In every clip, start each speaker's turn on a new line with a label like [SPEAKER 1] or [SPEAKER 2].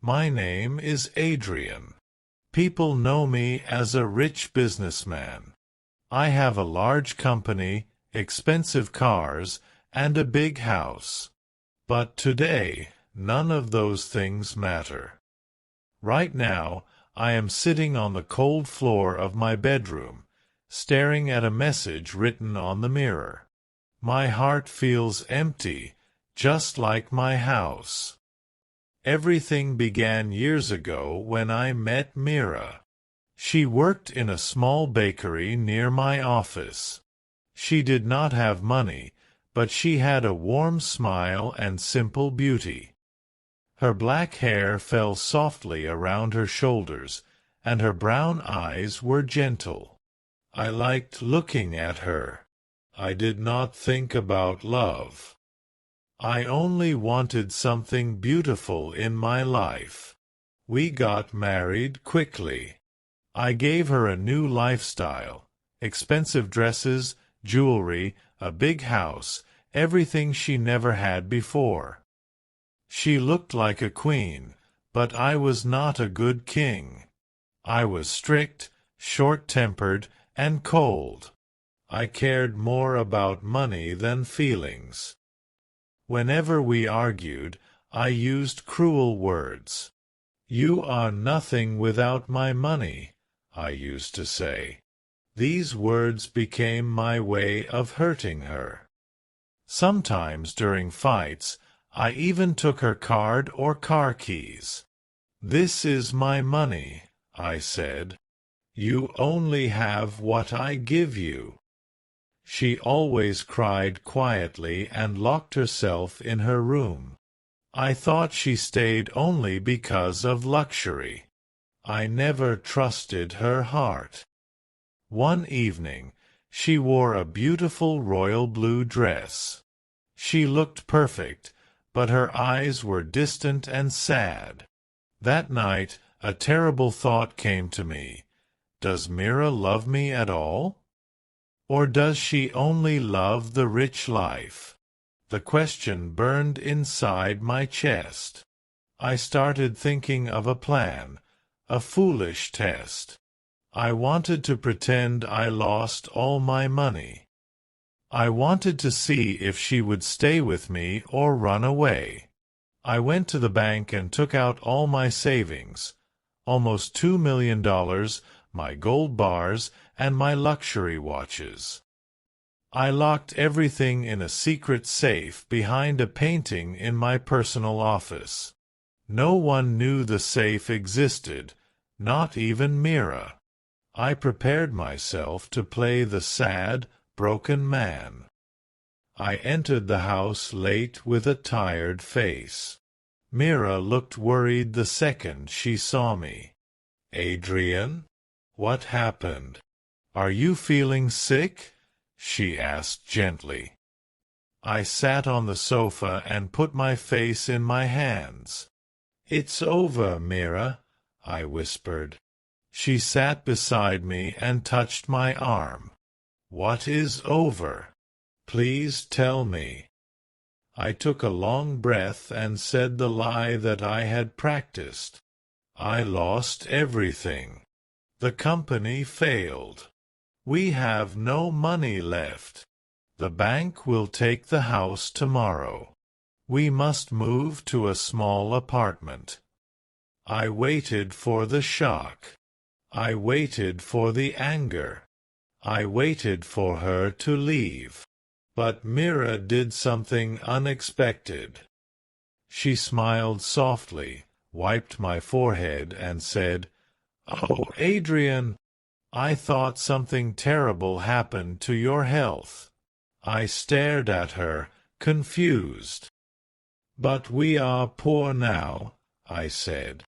[SPEAKER 1] My name is Adrian. People know me as a rich businessman. I have a large company, expensive cars, and a big house. But today, none of those things matter. Right now, I am sitting on the cold floor of my bedroom, staring at a message written on the mirror. My heart feels empty, just like my house. Everything began years ago when I met Meera. She worked in a small bakery near my office. She did not have money, but she had a warm smile and simple beauty. Her black hair fell softly around her shoulders, and her brown eyes were gentle. I liked looking at her. I did not think about love. I only wanted something beautiful in my life. We got married quickly. I gave her a new lifestyle, expensive dresses, jewelry, a big house, everything she never had before. She looked like a queen, but I was not a good king. I was strict, short-tempered, and cold. I cared more about money than feelings. Whenever we argued, I used cruel words. "You are nothing without my money," I used to say. These words became my way of hurting her. Sometimes during fights, I even took her card or car keys. "This is my money," I said. "You only have what I give you." She always cried quietly and locked herself in her room. I thought she stayed only because of luxury. I never trusted her heart. One evening, she wore a beautiful royal blue dress. She looked perfect, but her eyes were distant and sad. That night, a terrible thought came to me. Does Meera love me at all? Or does she only love the rich life? The question burned inside my chest. I started thinking of a plan, a foolish test. I wanted to pretend I lost all my money. I wanted to see if she would stay with me or run away. I went to the bank and took out all my savings, almost $2 million, my gold bars, and my luxury watches. I locked everything in a secret safe behind a painting in my personal office. No one knew the safe existed, not even Meera. I prepared myself to play the sad, broken man. I entered the house late with a tired face. Meera looked worried the second she saw me. "Adrian, what happened? Are you feeling sick?" she asked gently. I sat on the sofa and put my face in my hands. "It's over, Meera," I whispered. She sat beside me and touched my arm. "What is over? Please tell me." I took a long breath and said the lie that I had practiced. I lost everything. The company failed. We have no money left. The bank will take the house tomorrow. We must move to a small apartment. I waited for the shock. I waited for the anger. I waited for her to leave. But Meera did something unexpected. She smiled softly, wiped my forehead, and said, "Oh, Adrian, I thought something terrible happened to your health." I stared at her, confused. "But we are poor now," I said.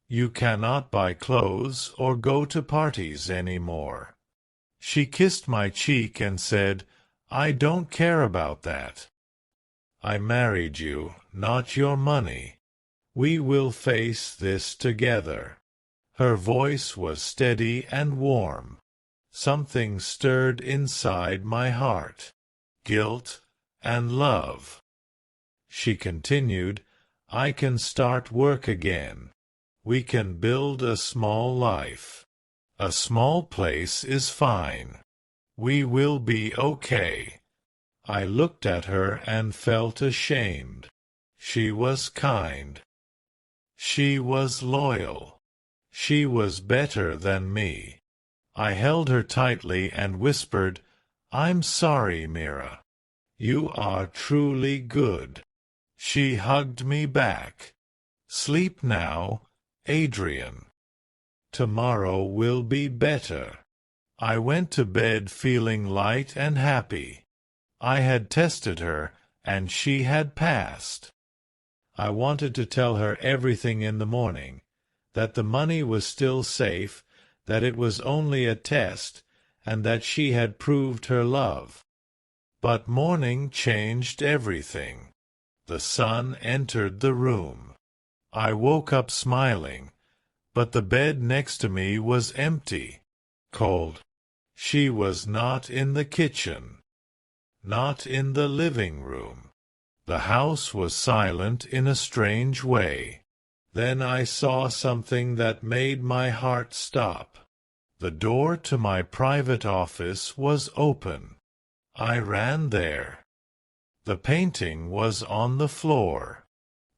[SPEAKER 1] "You cannot buy clothes or go to parties anymore." She kissed my cheek and said, "I don't care about that. I married you, not your money. We will face this together." Her voice was steady and warm. Something stirred inside my heart, guilt and love. She continued, "I can start work again. We can build a small life. A small place is fine. We will be okay. I looked at her and felt ashamed. She was kind. She was loyal. She was better than me. I held her tightly and whispered, "I'm sorry, Meera. You are truly good." She hugged me back. "Sleep now, Adrian. Tomorrow will be better." I went to bed feeling light and happy. I had tested her, and she had passed. I wanted to tell her everything in the morning, that the money was still safe, that it was only a test, and that she had proved her love. But morning changed everything. The sun entered the room. I woke up smiling, but the bed next to me was empty, cold. She was not in the kitchen, not in the living room. The house was silent in a strange way. Then I saw something that made my heart stop. The door to my private office was open. I ran there. The painting was on the floor.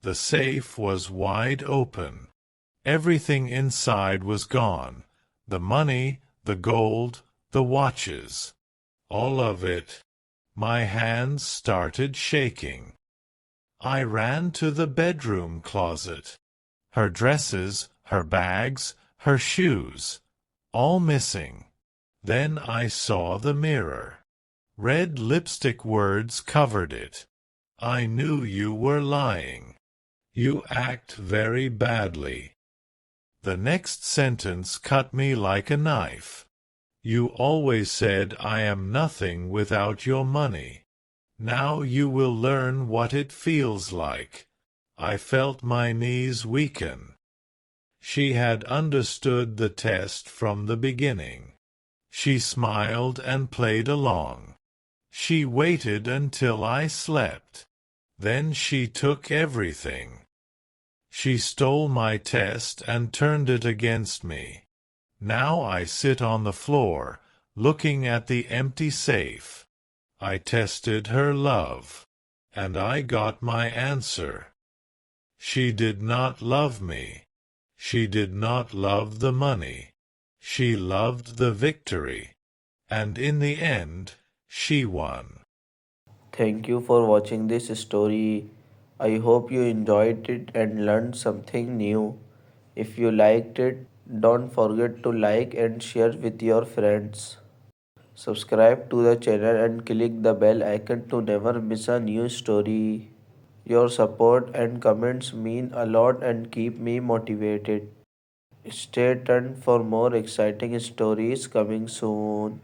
[SPEAKER 1] The safe was wide open. Everything inside was gone. The money, the gold, the watches. All of it. My hands started shaking. I ran to the bedroom closet. Her dresses, her bags, her shoes, all missing. Then I saw the mirror. Red lipstick words covered it. "I knew you were lying. You act very badly." The next sentence cut me like a knife. "You always said I am nothing without your money. Now you will learn what it feels like." I felt my knees weaken. She had understood the test from the beginning. She smiled and played along. She waited until I slept. Then she took everything. She stole my test and turned it against me. Now I sit on the floor, looking at the empty safe. I tested her love, and I got my answer. She did not love me. She did not love the money. She loved the victory, and in the end, she won.
[SPEAKER 2] Thank you for watching this story. I hope you enjoyed it and learned something new. If you liked it, don't forget to like and share with your friends. Subscribe to the channel and click the bell icon to never miss a new story. Your support and comments mean a lot and keep me motivated. Stay tuned for more exciting stories coming soon.